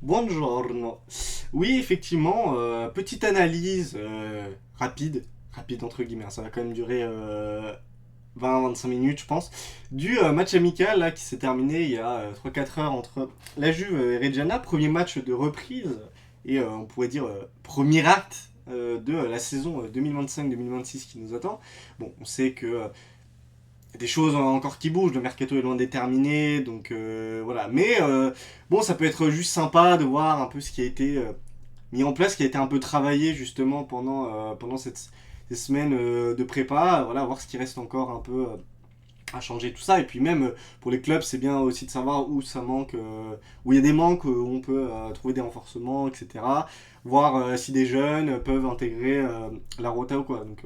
Buongiorno. Oui, effectivement, petite analyse rapide entre guillemets, hein, ça va quand même durer 20-25 minutes, je pense, du match amical là, qui s'est terminé il y a 3-4 heures entre la Juve et Reggiana, premier match de reprise, et on pourrait dire premier acte de la saison 2025-2026 qui nous attend. Bon, on sait que y a des choses encore qui bougent, le mercato est loin d'être terminé, donc voilà. Mais bon, ça peut être juste sympa de voir un peu ce qui a été mis en place, qui a été un peu travaillé justement pendant ces semaines de prépa, voilà, voir ce qui reste encore un peu à changer tout ça. Et puis même pour les clubs, c'est bien aussi de savoir où ça manque, où il y a des manques, où on peut trouver des renforcements, etc. Voir si des jeunes peuvent intégrer la rota ou quoi. Donc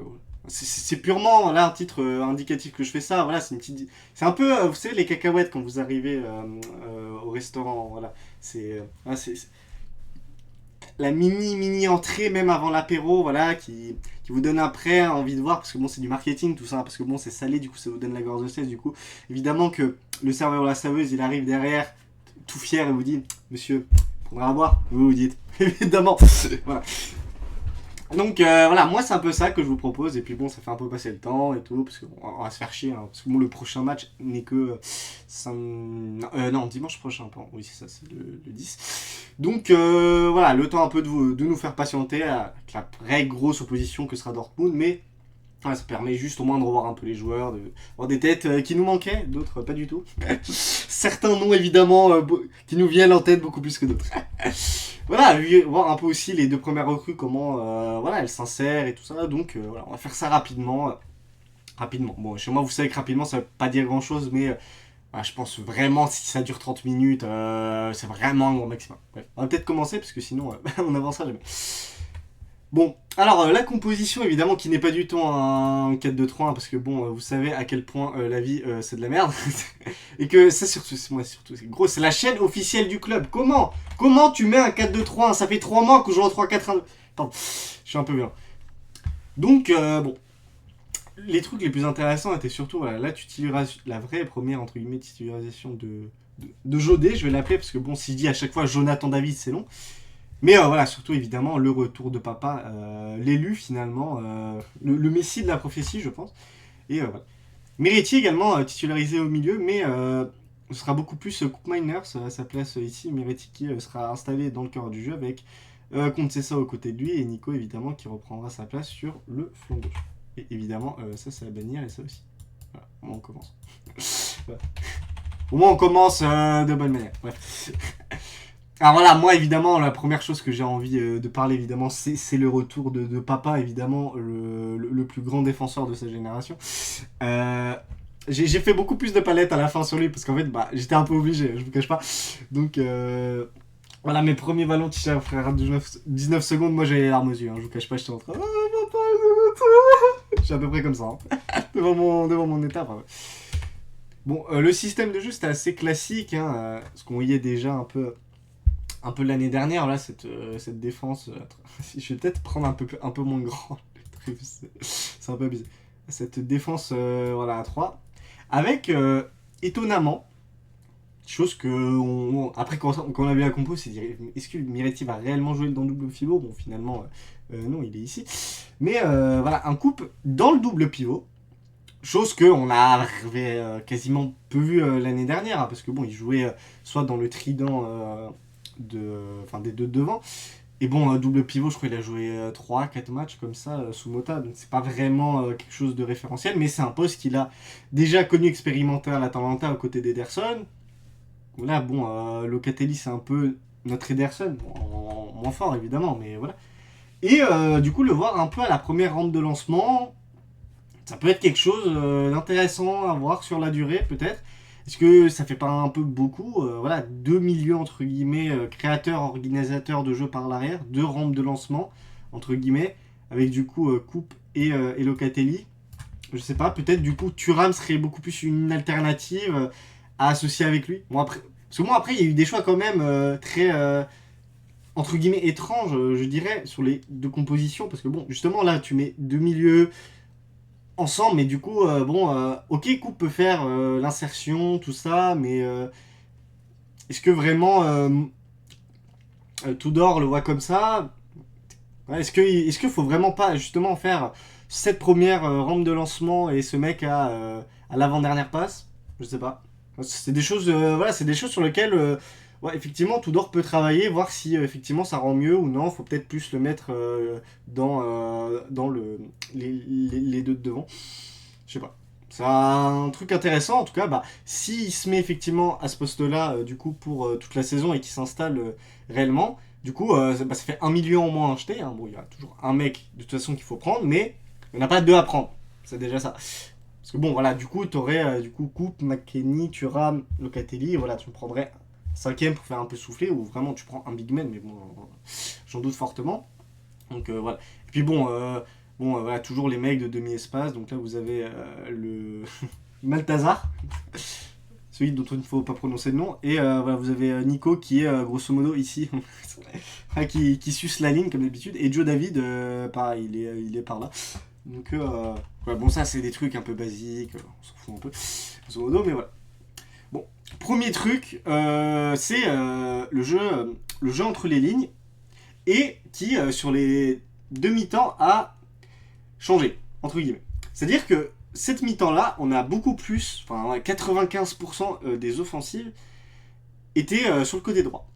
c'est purement là un titre indicatif que je fais ça. Voilà, c'est un peu, vous savez, les cacahuètes quand vous arrivez au restaurant. Voilà, c'est la mini entrée même avant l'apéro, voilà, qui vous donne après envie de voir, parce que bon, c'est du marketing tout ça, parce que bon, c'est salé, du coup, ça vous donne la gorge de cesse, du coup, évidemment que le serveur ou la serveuse, il arrive derrière, tout fier, et vous dit, monsieur, prendra à boire, vous vous dites, évidemment, voilà. Donc voilà, moi c'est un peu ça que je vous propose, et puis bon, ça fait un peu passer le temps et tout, parce qu'on on va se faire chier, hein, parce que bon, le prochain match n'est que non, dimanche prochain, pardon, oui c'est ça, c'est le 10. Donc voilà, le temps un peu de nous faire patienter, avec la vraie grosse opposition que sera Dortmund, mais ouais, ça permet juste au moins de revoir un peu les joueurs, de voir des têtes qui nous manquaient, d'autres pas du tout. Certains noms évidemment qui nous viennent en tête beaucoup plus que d'autres. Voilà, voir un peu aussi les deux premières recrues, comment voilà, elles s'insèrent et tout ça. Donc voilà, on va faire ça rapidement. Rapidement. Bon, chez moi, vous savez que rapidement, ça veut pas dire grand chose, mais voilà, je pense vraiment si ça dure 30 minutes, c'est vraiment un grand maximum. Bref, on va peut-être commencer parce que sinon, on n'avancera jamais. Bon, alors la composition évidemment qui n'est pas du tout un 4-2-3-1 parce que bon, vous savez à quel point la vie c'est de la merde et que ça surtout, c'est gros, c'est la chaîne officielle du club. Comment tu mets un 4-2-3-1? Ça fait 3 mois que je joue en 3-4-1. Pardon, je suis un peu violent. Donc bon, les trucs les plus intéressants étaient surtout voilà, la titularisation, la vraie première entre guillemets titularisation de Jodé, je vais l'appeler parce que bon, si je dis à chaque fois Jonathan David, c'est long. Mais voilà, surtout évidemment le retour de papa, l'élu finalement, le messie de la prophétie, je pense. Et voilà. Miretti également titularisé au milieu, mais ce sera beaucoup plus Cook Miners à sa place ici. Miretti qui sera installé dans le cœur du jeu avec Contessa aux côtés de lui et Nico évidemment qui reprendra sa place sur le flanc gauche. Et évidemment, ça c'est à bannir et ça aussi. Voilà, au moins on commence. Voilà. Au moins on commence de bonne manière. Bref. Alors voilà, moi évidemment, la première chose que j'ai envie de parler évidemment, c'est le retour de papa, évidemment, le plus grand défenseur de sa génération. Euh, j'ai fait beaucoup plus de palettes à la fin sur lui parce qu'en fait, bah, j'étais un peu obligé, je vous cache pas. Donc voilà, mes premiers ballons touchés à frère 19 secondes, moi j'avais les larmes aux yeux, hein, je vous cache pas, j'étais en train. Oh, papa, je suis à peu près comme ça, hein, devant mon étape. Ouais. Bon, le système de jeu c'était assez classique, hein, parce qu'on voyait déjà un peu l'année dernière, là, cette défense. Je vais peut-être prendre un peu moins grand. C'est un peu abusé. Cette défense voilà, à 3. Avec, étonnamment, chose que. Après, quand on a vu la compo, c'est dire est-ce que Miretti va réellement jouer dans le double pivot? Bon, finalement, non, il est ici. Mais voilà, un couple dans le double pivot. Chose qu'on avait quasiment peu vu l'année dernière, hein, parce que bon, il jouait soit dans le trident des deux devant. Et bon, double pivot, je crois qu'il a joué 3-4 matchs comme ça sous Mota, donc c'est pas vraiment quelque chose de référentiel, mais c'est un poste qu'il a déjà connu expérimenté à l'Atalanta aux côtés d'Ederson. Là, bon, Locatelli, c'est un peu notre Ederson, moins fort évidemment, mais voilà. Et du coup, le voir un peu à la première rampe de lancement, ça peut être quelque chose d'intéressant à voir sur la durée, peut-être. Est-ce que ça fait pas un peu beaucoup voilà, deux milieux, entre guillemets, créateurs, organisateurs de jeux par l'arrière, deux rampes de lancement, entre guillemets, avec du coup Coupe et Locatelli. Je sais pas, peut-être du coup Thuram serait beaucoup plus une alternative à associer avec lui. Bon, après, parce que moi, après, il y a eu des choix quand même très, entre guillemets, étranges, je dirais, sur les deux compositions. Parce que bon, justement, là, tu mets deux milieux ensemble, mais du coup, bon, ok, Coupe peut faire l'insertion, tout ça, mais est-ce que vraiment Tudor le voit comme ça. Ouais, est-ce qu'il faut vraiment pas justement faire cette première rampe de lancement et ce mec à l'avant-dernière passe? Je sais pas. C'est des choses, voilà, c'est des choses sur lesquelles, ouais, effectivement, Tudor peut travailler, voir si effectivement ça rend mieux ou non. Faut peut-être plus le mettre dans les deux de devant. Je sais pas. C'est un truc intéressant en tout cas. Bah, s'il se met effectivement à ce poste-là, du coup, pour toute la saison et qu'il s'installe réellement, du coup, ça fait 1 million en moins à acheter. Hein. Bon, il y a toujours un mec de toute façon qu'il faut prendre, mais il n'y en a pas deux à prendre. C'est déjà ça. Parce que bon, voilà, du coup, tu aurais du coup Coupe, McKennie, Thuram, Locatelli. Voilà, tu me prendrais un cinquième pour faire un peu souffler, ou vraiment tu prends un big man, mais bon, j'en doute fortement. Donc voilà. Et puis bon, voilà, toujours les mecs de demi-espace. Donc là, vous avez le Maltazar, celui dont il ne faut pas prononcer le nom. Et voilà, vous avez Nico qui est grosso modo ici, qui suce la ligne comme d'habitude. Et Joe David, pareil, il est par là. Donc voilà, bon, ça c'est des trucs un peu basiques, on s'en fout un peu, grosso modo, mais voilà. Bon, premier truc, c'est le jeu entre les lignes et qui, sur les demi-temps, a changé, entre guillemets. C'est-à-dire que cette mi-temps-là, on a beaucoup plus, enfin 95% des offensives étaient sur le côté droit.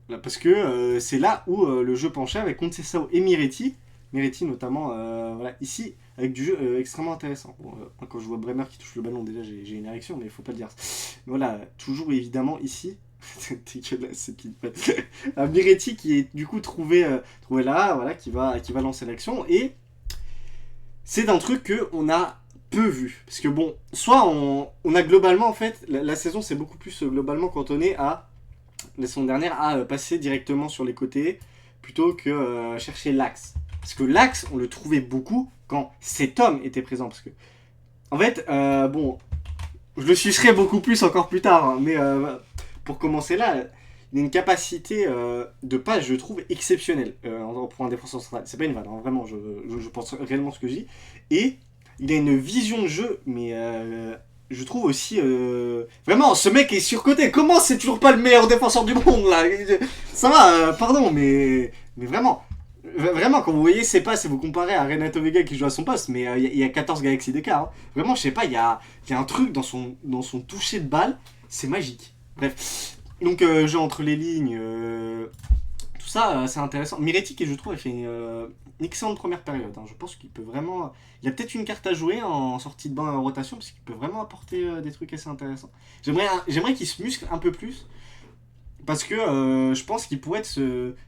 Là, parce que c'est là où le jeu penchait avec Conceição et Miretti. Miretti notamment, voilà, ici, avec du jeu extrêmement intéressant. Bon, quand je vois Bremer qui touche le ballon, déjà j'ai une érection, mais il faut pas le dire. Mais voilà, toujours évidemment ici, c'est dégueulasse cette petite Miretti qui est du coup trouvé là, voilà, qui va lancer l'action. Et c'est un truc qu'on a peu vu. Parce que bon, soit on a globalement, en fait, la saison c'est beaucoup plus globalement cantonné à, la saison dernière, à passer directement sur les côtés plutôt que chercher l'axe. Parce que l'axe, on le trouvait beaucoup quand cet homme était présent. Parce que, en fait, bon, je le sucerai beaucoup plus encore plus tard, hein, mais pour commencer là, il a une capacité de passe, je trouve, exceptionnelle pour un défenseur central. C'est pas une vanne, hein, vraiment, je pense réellement ce que je dis. Et il a une vision de jeu, mais je trouve aussi... Vraiment, ce mec est surcoté. Comment c'est toujours pas le meilleur défenseur du monde, là? Ça va, pardon, mais vraiment... Vraiment, quand vous voyez ses passes et vous comparez à Renato Vega qui joue à son poste, mais il y a 14 galaxies d'écart. Hein. Vraiment, je sais pas, il y a un truc dans son toucher de balle, c'est magique. Bref, donc jeu entre les lignes, tout ça, c'est intéressant. Miretti, qui je trouve, a fait une excellente première période. Hein. Je pense qu'il peut vraiment... Il a peut-être une carte à jouer en sortie de banc et en rotation, parce qu'il peut vraiment apporter des trucs assez intéressants. J'aimerais qu'il se muscle un peu plus, parce que je pense qu'il pourrait être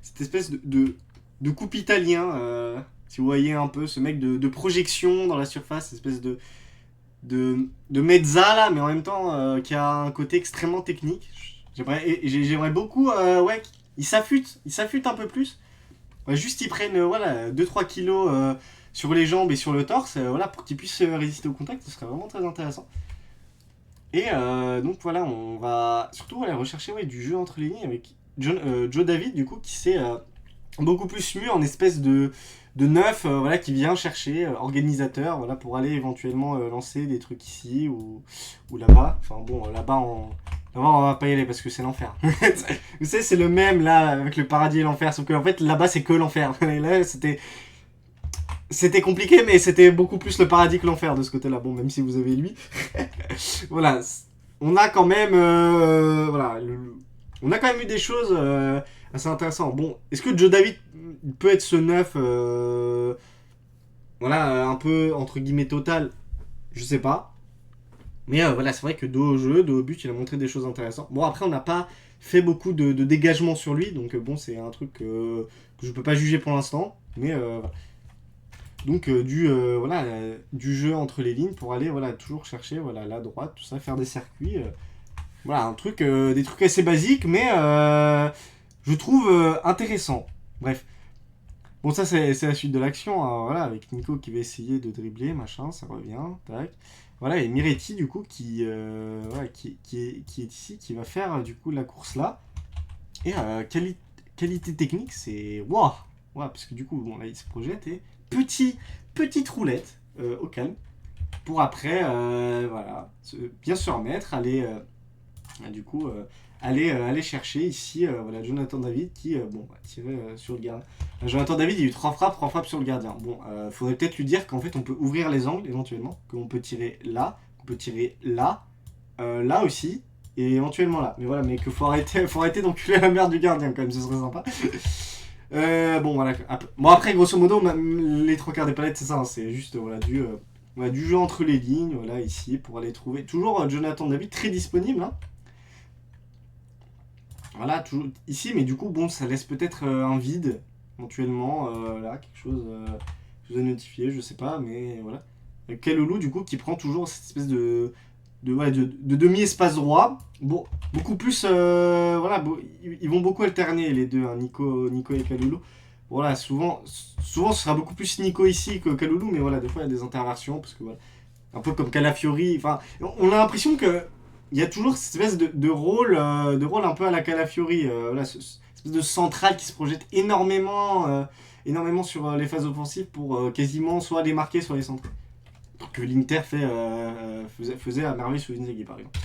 cette espèce de coupe italien, si vous voyez un peu ce mec de projection dans la surface, espèce de mezza là, mais en même temps qui a un côté extrêmement technique. J'aimerais beaucoup, ouais, il s'affûte un peu plus. Ouais, juste ils prennent voilà, 2-3 kilos sur les jambes et sur le torse, voilà, pour qu'ils puissent résister au contact, ce serait vraiment très intéressant. Et donc voilà, on va surtout aller rechercher ouais, du jeu entre les lignes avec Joe David, du coup, qui s'est beaucoup plus mu en espèce de neuf voilà, qui vient chercher organisateur voilà, pour aller éventuellement lancer des trucs ici ou là-bas. Enfin bon, là-bas on va pas y aller parce que c'est l'enfer. Vous savez, c'est le même là avec le paradis et l'enfer, sauf que en fait là-bas c'est que l'enfer. Et là c'était compliqué, mais c'était beaucoup plus le paradis que l'enfer de ce côté-là. Bon, même si vous avez lui. Voilà. On a quand même. Voilà. On a quand même eu des choses assez intéressantes. Bon, est-ce que Joe David peut être ce neuf voilà, un peu entre guillemets total? Je sais pas. Mais voilà, c'est vrai que dos au jeu, dos au but, il a montré des choses intéressantes. Bon, après, on n'a pas fait beaucoup de dégagement sur lui, donc bon, c'est un truc que je peux pas juger pour l'instant. Mais voilà. Donc voilà, du jeu entre les lignes pour aller voilà, toujours chercher voilà, la droite, tout ça, faire des circuits. Voilà, des trucs assez basiques, mais je trouve intéressant. Bref. Bon, ça, c'est la suite de l'action, hein, voilà, avec Nico qui va essayer de dribbler, machin, ça revient, tac. Voilà, et Miretti, du coup, voilà, qui est ici, qui va faire, du coup, la course là. Et qualité technique, c'est... Waouh! Wow, parce que du coup, bon, là, il se projette et... Petite roulette, au calme, pour après, voilà, bien se remettre, aller Du coup, aller chercher ici voilà, Jonathan David qui bon, va tirer sur le gardien. Jonathan David, il y a eu 3 frappes sur le gardien. Bon, faudrait peut-être lui dire qu'en fait, on peut ouvrir les angles éventuellement, qu'on peut tirer là, qu'on peut tirer là, là aussi, et éventuellement là. Mais voilà, mais qu'il faut arrêter d'enculer la merde du gardien quand même, ce serait sympa. Bon, voilà. Bon, après, grosso modo, les 3 quarts des palettes, c'est ça, hein, c'est juste voilà, du jeu entre les lignes, voilà, ici, pour aller trouver. Toujours Jonathan David, très disponible, hein. Voilà, toujours ici, mais du coup, bon, ça laisse peut-être un vide, éventuellement, là, chose à notifier, je sais pas, mais voilà. Kalulu, du coup, qui prend toujours cette espèce de demi-espace droit. Bon, beaucoup plus, voilà, ils vont beaucoup alterner les deux, hein, Nico et Kalulu. Voilà, souvent, ce sera beaucoup plus Nico ici que Kalulu, mais voilà, des fois, il y a des interversions, parce que voilà, un peu comme Calafiori, enfin, on a l'impression que il y a toujours cette espèce de rôle un peu à la Calafiori, voilà, cette espèce de centrale qui se projette énormément sur les phases offensives pour quasiment soit les marquer, soit les centrer. Que l'Inter faisait à merveille sous Inzaghi, par exemple.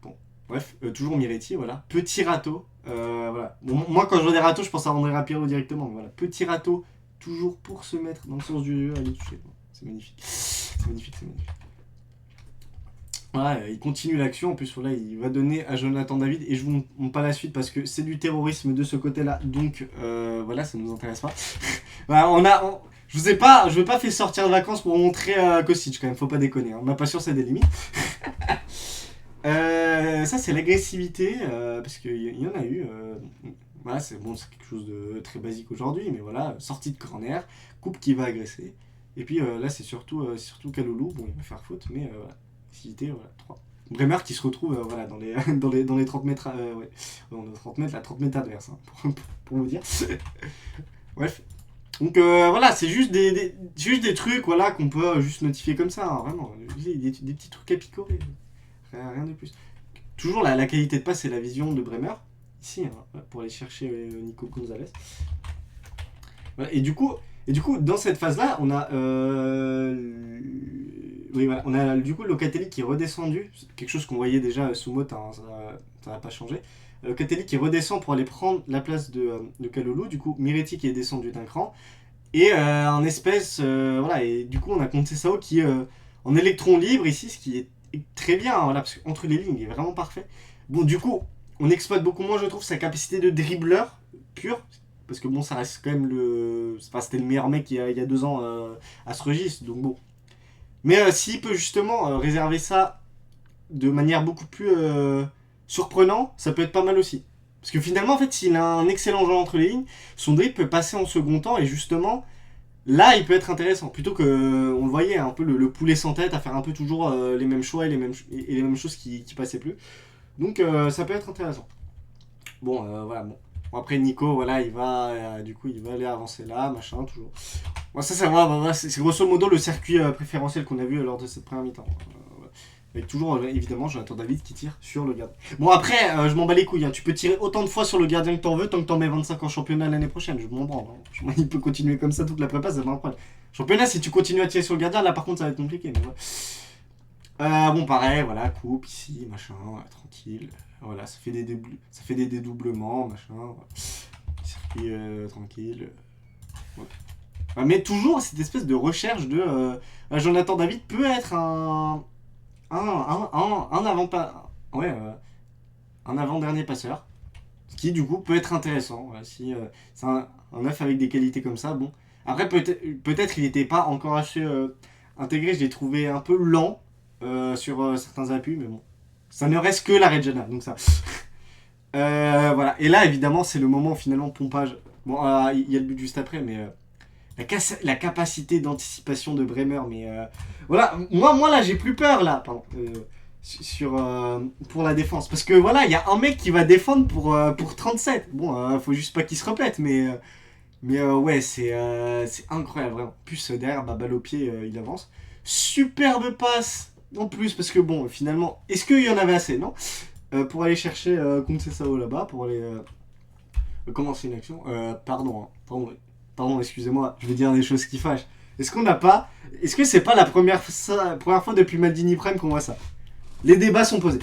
Bon, bref, toujours Miretti, voilà. Petit râteau, voilà. Bon, moi, quand je vois des râteaux, je pense à André Rapiero directement. Mais voilà, petit râteau, toujours pour se mettre dans le sens du jeu, aller toucher. C'est magnifique. C'est magnifique. Voilà, il continue l'action. En plus, voilà, il va donner à Jonathan David. Et je vous montre pas la suite parce que c'est du terrorisme de ce côté-là. Donc, voilà, ça nous intéresse pas. Voilà, je vous ai pas fait sortir de vacances pour vous montrer Kostic quand même. Faut pas déconner. Hein. Ma patience a des limites. Ça, c'est l'agressivité. Parce qu'il y en a eu. Voilà, c'est quelque chose de très basique aujourd'hui. Mais voilà, sortie de corner. Coupe qui va agresser. Et puis là, c'est surtout Kalulu. Bon, il va faire faute. Mais voilà. Activité, voilà, 3. Bremer qui se retrouve voilà, dans les 30 mètres, ouais. Dans les 30 mètres, la 30 mètres adverse, hein, pour vous dire. Bref. Donc voilà, c'est juste des trucs voilà, qu'on peut juste notifier comme ça, hein, vraiment. Des petits trucs à picorer. Rien de plus. Toujours la qualité de passe et la vision de Bremer, ici, hein, pour aller chercher Nico Gonzalez. Voilà, et du coup, dans cette phase-là, on a oui, voilà. On a du coup Locatelli qui est redescendu, c'est quelque chose qu'on voyait déjà sous Mota, hein, ça n'a pas changé. Locatelli qui redescend pour aller prendre la place de Kalulu, du coup Miretti qui est descendu d'un cran, et un espèce, voilà, et du coup on a Conceição qui est en électron libre ici, ce qui est très bien, hein, voilà, parce qu'entre les lignes il est vraiment parfait. Bon, du coup, on exploite beaucoup moins, je trouve, sa capacité de dribbleur pur, parce que bon, ça reste quand même c'était le meilleur mec il y a 2 ans à ce registre, donc bon. Mais s'il peut justement réserver ça de manière beaucoup plus surprenante, ça peut être pas mal aussi. Parce que finalement, en fait, s'il a un excellent jeu entre les lignes, son dribble peut passer en second temps et justement, là, il peut être intéressant. Plutôt que, on le voyait, un peu le poulet sans tête, à faire un peu toujours les mêmes choix et les mêmes choses qui passaient plus. Donc, ça peut être intéressant. Bon, voilà, bon. Après Nico, voilà, du coup, il va aller avancer là, machin, toujours. Bon, ça c'est grosso modo le circuit préférentiel qu'on a vu lors de cette première mi-temps. Avec toujours, évidemment, Jonathan David qui tire sur le gardien. Bon, après, je m'en bats les couilles. Hein. Tu peux tirer autant de fois sur le gardien que t'en veux tant que t'en mets 25 en championnat l'année prochaine. Je m'en branle. Hein. Il peut continuer comme ça toute la prépa, c'est pas un problème. Championnat, si tu continues à tirer sur le gardien, là par contre, ça va être compliqué. Mais ouais. Bon, pareil, voilà, coupe ici, machin, tranquille. Voilà, ça fait des dédoublements, machin. Voilà. Circuit tranquille. Ouais. Mais toujours cette espèce de recherche de Jonathan David peut être un avant-dernier passeur, ce qui du coup peut être intéressant. Voilà, si c'est un œuf avec des qualités comme ça, bon. Après peut-être il n'était pas encore assez intégré, je l'ai trouvé un peu lent sur certains appuis, mais bon. Ça ne reste que la Reggiana, donc ça. Voilà, et là évidemment c'est le moment finalement pompage. Bon, il y a le but juste après, mais la capacité d'anticipation de Bremer, mais voilà, moi là j'ai plus peur là, pardon, pour la défense, parce que voilà, il y a un mec qui va défendre pour 37. Bon, faut juste pas qu'il se répète, mais ouais, c'est incroyable vraiment. Plus derrière, balle au pied, il avance. Superbe passe en plus, parce que bon, finalement, est-ce qu'il y en avait assez, non pour aller chercher Conceição là-bas, pour aller commencer une action. Pardon, excusez-moi, je vais dire des choses qui fâchent. Est-ce que c'est pas la première fois depuis Maldini Prime qu'on voit ça? Les débats sont posés.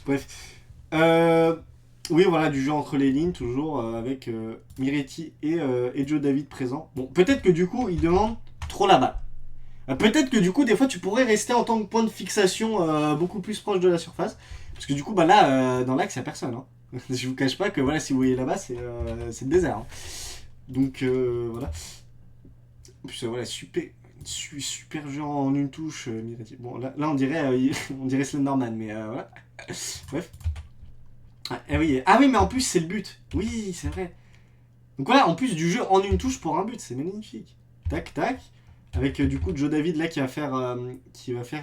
Bref. Oui, voilà, du jeu entre les lignes, toujours, avec Miretti et Joe David présents. Bon, peut-être que du coup, il demande trop la balle. Peut-être que du coup, des fois, tu pourrais rester en tant que point de fixation beaucoup plus proche de la surface. Parce que du coup, bah là, dans l'axe, il n'y a personne. Hein. Je vous cache pas que voilà, si vous voyez là-bas, c'est le désert. Hein. Donc voilà. En plus, voilà, super jeu en une touche, Miretti. Bon, là on dirait, on dirait Slenderman, mais voilà. Bref. Ah oui, mais en plus, c'est le but. Oui, c'est vrai. Donc voilà, en plus du jeu en une touche pour un but, c'est magnifique. Tac, tac. Avec du coup Joe David là qui va faire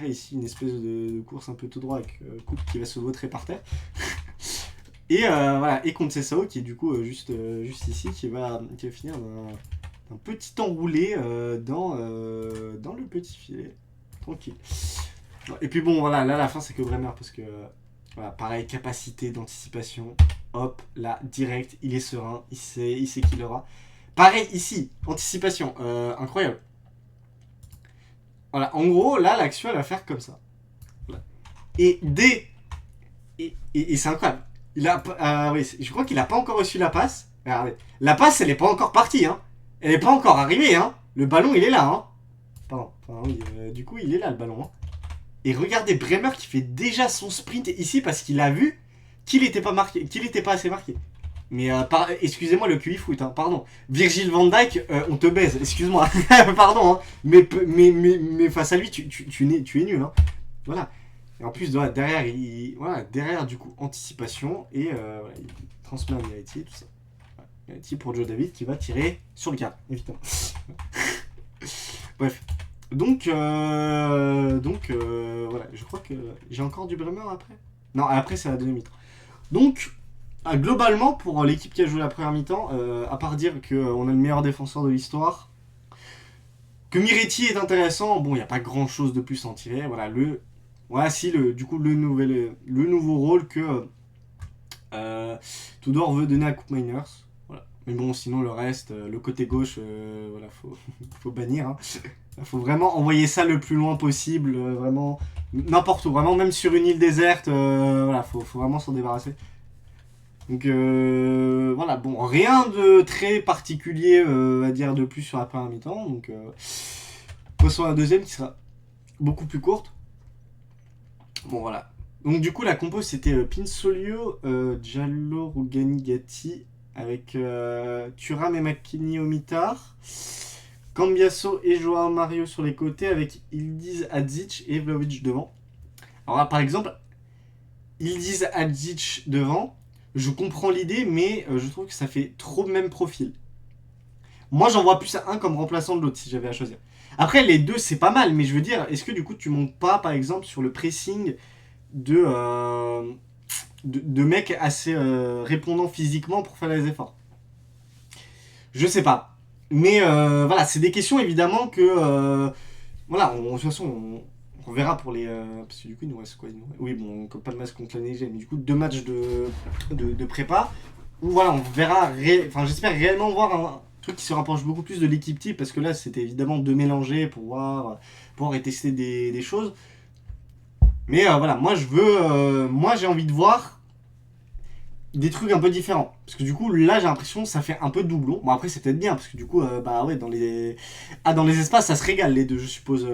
ici une espèce de course un peu tout droit avec Coupe qui va se vautrer par terre. Et voilà, et contre Sao qui est du coup juste ici qui va finir d'un petit enroulé dans le petit filet. Tranquille. Et puis bon voilà, là la fin c'est que Bremer parce que voilà, pareil, capacité d'anticipation. Hop, là, direct, il est serein, il sait qu'il aura. Pareil ici, anticipation, incroyable. Voilà, en gros, là, l'action, elle va faire comme ça. Voilà. Et dès... Et c'est incroyable. Oui, je crois qu'il a pas encore reçu la passe. Regardez. La passe, elle est pas encore partie, hein. Elle est pas encore arrivée, hein. Le ballon, il est là, hein. Pardon, oui, du coup, il est là, le ballon, hein. Et regardez Bremer qui fait déjà son sprint ici parce qu'il a vu qu'il n'était pas marqué, qu'il n'était pas assez marqué. Mais excusez-moi le QI foot, hein, pardon. Virgil van Dijk, on te baise, excuse-moi. Pardon, hein. Mais face à lui, tu es nul. Hein. Voilà. Et en plus, derrière, derrière, du coup, anticipation. Et voilà, il transmet à Miretti, tout ça. Miretti pour Joe David qui va tirer sur le cadre, évidemment. Bref. Donc voilà, je crois que j'ai encore du Bremer après. Non, après c'est la deuxième mi-temps. Donc, globalement, pour l'équipe qui a joué la première mi-temps, à part dire qu'on a le meilleur défenseur de l'histoire, que Miretti est intéressant, bon, il n'y a pas grand-chose de plus à en tirer. Voilà, du coup, le nouveau rôle que Tudor veut donner à Coupe Miners. Voilà. Mais bon, sinon, le reste, le côté gauche, voilà, faut bannir. Hein. Faut vraiment envoyer ça le plus loin possible, vraiment n'importe où, vraiment même sur une île déserte, voilà, faut vraiment s'en débarrasser. Donc voilà, bon, rien de très particulier à dire de plus sur la première mi-temps, donc passons à la deuxième qui sera beaucoup plus courte. Bon voilà. Donc du coup la compo c'était Pinsolio, Giallo, Rugani, Gatti, avec Thuram et McKinney au mitard. Cambiasso et Joao Mario sur les côtés avec Ildiz, Adzic et Vlahovic devant. Alors là, par exemple, Ildiz, Adzic devant, je comprends l'idée, mais je trouve que ça fait trop le même profil. Moi, j'en vois plus un comme remplaçant de l'autre si j'avais à choisir. Après, les deux, c'est pas mal, mais je veux dire, est-ce que du coup, tu montes pas, par exemple, sur le pressing de mecs assez répondants physiquement pour faire les efforts? Je sais pas. Mais voilà, c'est des questions évidemment que. Voilà, de toute façon, on verra pour les. Parce que du coup, il nous reste quoi? Oui, bon, pas de match contre la Niger, mais du coup, 2 matchs de prépa. Où voilà, on verra. Enfin, j'espère réellement voir un truc qui se rapproche beaucoup plus de l'équipe type, parce que là, c'était évidemment de mélanger pour voir et tester des choses. Mais voilà, moi, j'ai envie de voir des trucs un peu différents. Parce que du coup, là, j'ai l'impression que ça fait un peu de doublon. Bon, après, c'est peut-être bien, parce que du coup, bah ouais, dans les espaces, ça se régale, les deux, je suppose.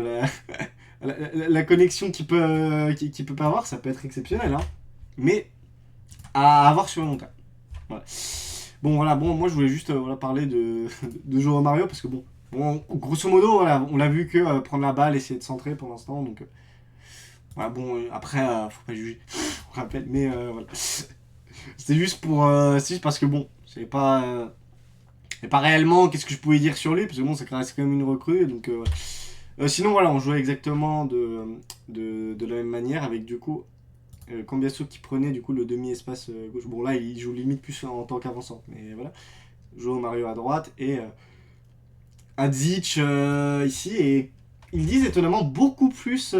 La connexion qu'il peut pas avoir, ça peut être exceptionnel. Hein. Mais à avoir sur le long terme. Voilà. Bon, voilà, moi, je voulais juste parler de Joao Mario, parce que bon, grosso modo, voilà, on l'a vu que prendre la balle, essayer de centrer pour l'instant. Donc, voilà, bon, après, faut pas juger, on rappelle, mais voilà. C'est juste parce que bon, c'est pas réellement qu'est-ce que je pouvais dire sur lui, parce que bon, ça reste quand même une recrue, donc sinon voilà, on jouait exactement de la même manière, avec du coup Cambiasso qui prenait du coup le demi-espace gauche. Bon là, il joue limite plus en tant qu'avançant, mais voilà. Joao Mario à droite, et Adzic ici, et ils disent étonnamment beaucoup plus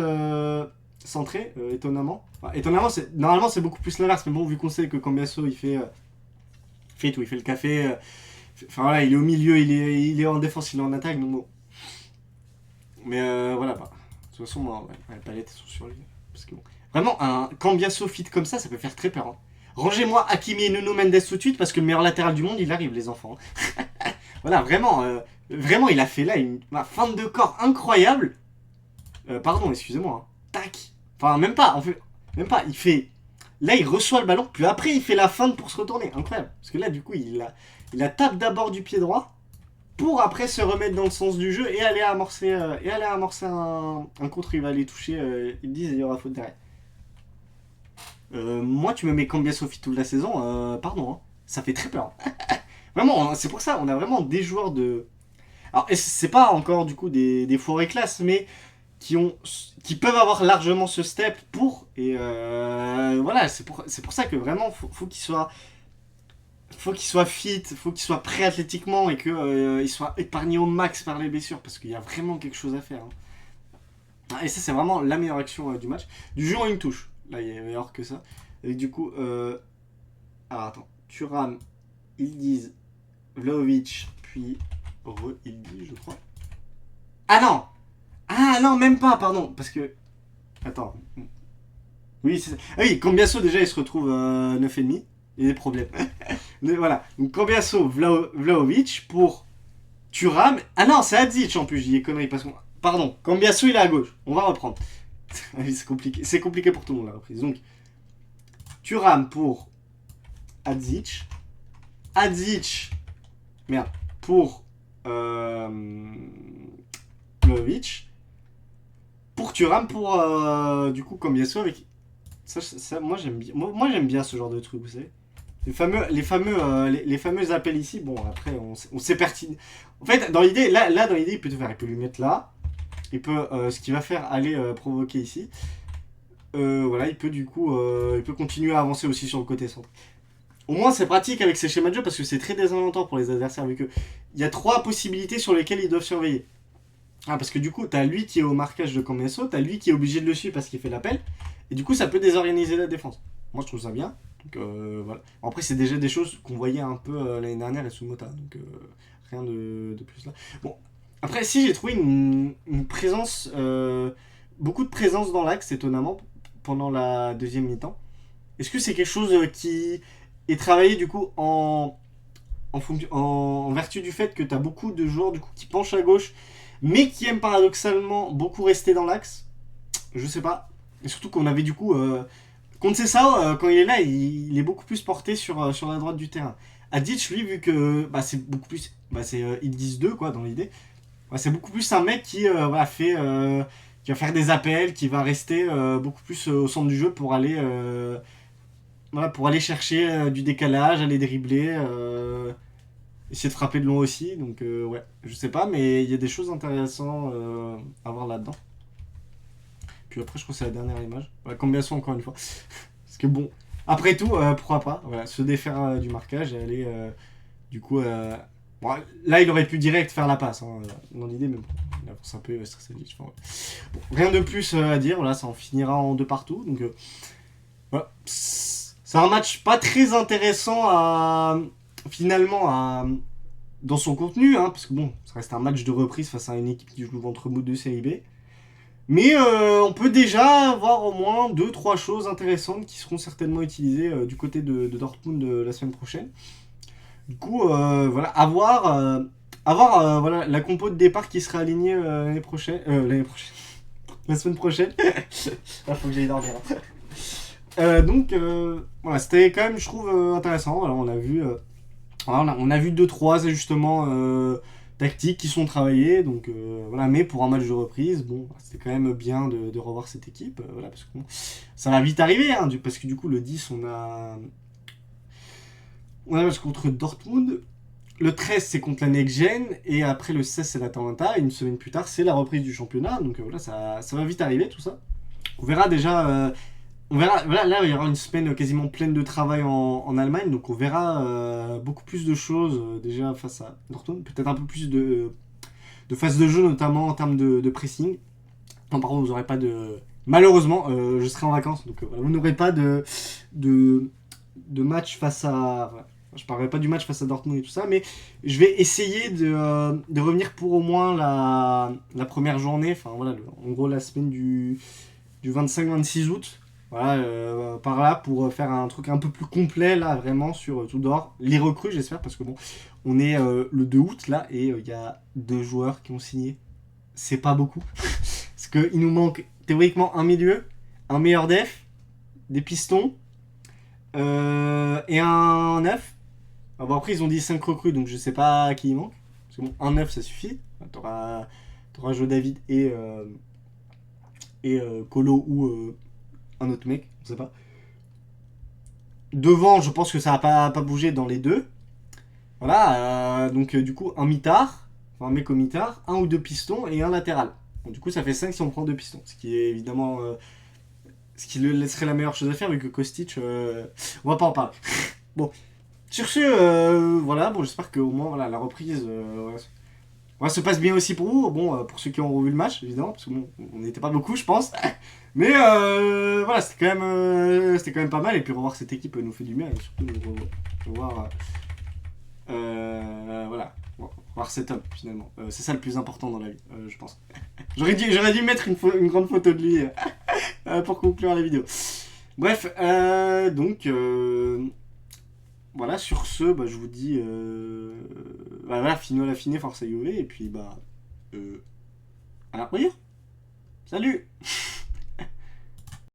centré, étonnamment. Enfin, étonnamment, normalement c'est beaucoup plus l'inverse, mais bon, vu qu'on sait que Cambiasso il fait tout, il fait le café, enfin voilà, il est au milieu, il est en défense, il est en attaque, donc bon. Mais voilà, bah, de toute toute façon, moi, ouais, les palettes sont sur lui. Parce que bon. Vraiment, un Cambiasso fit comme ça peut faire très peur. Hein. Rangez-moi Hakimi et Nuno Mendes tout de suite parce que le meilleur latéral du monde, il arrive, les enfants. Voilà, vraiment, vraiment, il a fait là une feinte de corps incroyable. Pardon, excusez-moi. Hein. Tac. Enfin, même pas, en fait, même pas. Il fait. Là, il reçoit le ballon, puis après, il fait la feinte pour se retourner. Incroyable. Parce que là, du coup, il la tape d'abord du pied droit pour après se remettre dans le sens du jeu et aller amorcer, un contre. Il va aller toucher. Ils disent il y aura faute derrière. Moi, tu me mets Cambiasso toute la saison, pardon, hein. Ça fait très peur. Vraiment, c'est pour ça, on a vraiment des joueurs de. Alors, c'est pas encore du coup des forêts classes, mais qui peuvent avoir largement ce step pour. Et voilà, c'est pour ça que vraiment, faut qu'ils soient. Faut qu'il soit fit, faut qu'il soit prêt athlétiquement et qu'il soit épargné au max par les blessures parce qu'il y a vraiment quelque chose à faire. Hein. Et ça, c'est vraiment la meilleure action du match. Du jeu en une touche. Là, il y a meilleur que ça. Et du coup, alors attends, Thuram, ils disent Vlahovic, puis Ildiz, je crois. Ah non! Ah non, même pas, pardon, parce que. Attends. Oui, c'est ça. Ah oui, Cambiasso, déjà, il se retrouve 9,5. Il y a des problèmes. Mais voilà. Donc, Cambiasso, Vlahovic pour Thuram. Ah non, c'est Hadzic en plus, je dis des conneries. Parce que... Pardon, Cambiasso, il est à gauche. On va reprendre. C'est compliqué pour tout le monde la reprise. Donc, Thuram pour Hadzic. Hadzic. Merde. Pour Vlahovic. Pour Thuram, pour du coup Cambiasso avec. Ça, moi j'aime bien. Moi j'aime bien ce genre de truc, vous savez. Les fameux appels ici, bon après on sait pertinent. En fait, dans l'idée, là dans l'idée, il peut lui mettre là. Il peut, ce qu'il va faire, aller provoquer ici. Voilà, il peut du coup, il peut continuer à avancer aussi sur le côté centre. Au moins c'est pratique avec ces schémas de jeu parce que c'est très désorientant pour les adversaires vu que il y a 3 possibilités sur lesquelles ils doivent surveiller. Ah, parce que du coup, t'as lui qui est au marquage de Cambiasso, t'as lui qui est obligé de le suivre parce qu'il fait l'appel, et du coup, ça peut désorganiser la défense. Moi, je trouve ça bien. Donc, voilà. Après, c'est déjà des choses qu'on voyait un peu l'année dernière et sous Mota, donc rien de plus là. Bon, après, si j'ai trouvé une présence, beaucoup de présence dans l'axe, étonnamment, pendant la deuxième mi-temps. Est-ce que c'est quelque chose qui est travaillé du coup en vertu du fait que t'as beaucoup de joueurs du coup qui penchent à gauche mais qui aime paradoxalement beaucoup rester dans l'axe. Je sais pas. Et surtout qu'on avait du coup. Contre Cessao, quand il est là, il est beaucoup plus porté sur la droite du terrain. Adic, lui, vu que c'est beaucoup plus. C'est Ildiz 2, quoi, dans l'idée. C'est beaucoup plus un mec qui qui va faire des appels, qui va rester beaucoup plus au centre du jeu pour aller. Pour aller chercher du décalage, aller dribbler. Essayer de frapper de long aussi, donc ouais, je sais pas, mais il y a des choses intéressantes à voir là-dedans. Puis après, je crois que c'est la dernière image. Voilà, Cambiasso encore une fois. Parce que bon, après tout, pourquoi pas, voilà, se défaire du marquage et aller, du coup, bon, là, il aurait pu direct faire la passe, hein, dans l'idée, mais bon, il a forcé un peu stressé. Enfin, ouais. Bon, rien de plus à dire, voilà, ça en finira en 2 partout, donc voilà. C'est un match pas très intéressant à finalement dans son contenu, hein, parce que bon, ça reste un match de reprise face à une équipe qui joue le ventre mou de série B. Mais on peut déjà voir au moins 2-3 choses intéressantes qui seront certainement utilisées du côté de Dortmund la semaine prochaine. Du coup, voilà, à voir voilà, la compo de départ qui sera alignée l'année prochaine. La semaine prochaine. Ah, faut que j'aille dormir. Donc, voilà, c'était quand même, je trouve, intéressant. Alors, on a vu 2-3 ajustements tactiques qui sont travaillés. Donc, voilà, mais pour un match de reprise, bon, c'était quand même bien de revoir cette équipe. Voilà, parce que bon, ça va vite arriver, hein, parce que du coup, le 10, on a match contre Dortmund. Le 13, c'est contre la Next Gen. Et après, le 16, c'est l'Atalanta. Et une semaine plus tard, c'est la reprise du championnat. Donc, voilà, ça va vite arriver, tout ça. On verra déjà. On verra, là il y aura une semaine quasiment pleine de travail en Allemagne, donc on verra beaucoup plus de choses déjà face à Dortmund, peut-être un peu plus de phase de jeu, notamment en termes de pressing. Non, par contre, vous n'aurez pas de... Malheureusement, je serai en vacances, donc voilà, vous n'aurez pas de match face à Je parlerai pas du match face à Dortmund et tout ça, mais je vais essayer de revenir pour au moins la première journée, enfin voilà, en gros la semaine du 25-26 août. Voilà, par là, pour faire un truc un peu plus complet, là, vraiment, sur tout dehors. Les recrues, j'espère, parce que bon, on est le 2 août, là, et il y a 2 joueurs qui ont signé. C'est pas beaucoup. Parce qu'il nous manque théoriquement un milieu, un meilleur def, des pistons, et un neuf. Ah bon, après, ils ont dit 5 recrues, donc je sais pas à qui il manque. Parce que bon, un neuf, ça suffit. T'auras Joe David et Colo ou un autre mec, on sait pas. Devant, je pense que ça va pas bouger dans les deux. Voilà, donc du coup, un mitard, enfin un mec au mitard, un ou deux pistons et un latéral. Donc, du coup, ça fait 5 si on prend deux pistons. Ce qui est évidemment. Ce qui le laisserait la meilleure chose à faire, vu que Kostic. On va pas en parler. Bon, sur ce, voilà, bon, j'espère qu'au moins, voilà, la reprise. Ouais, se passe bien aussi pour vous. Bon, pour ceux qui ont revu le match, évidemment, parce que bon, on n'était pas beaucoup, je pense. Mais voilà, c'était quand même pas mal. Et puis revoir cette équipe nous fait du bien. Et surtout revoir. Voilà. Voir cet homme, finalement. C'est ça le plus important dans la vie, je pense. J'aurais dû mettre une grande photo de lui pour conclure la vidéo. Bref, donc. Voilà, sur ce, bah, je vous dis. Bah, voilà, fino la fine, force à Juve. Et puis, bah. À la revoyure. Salut!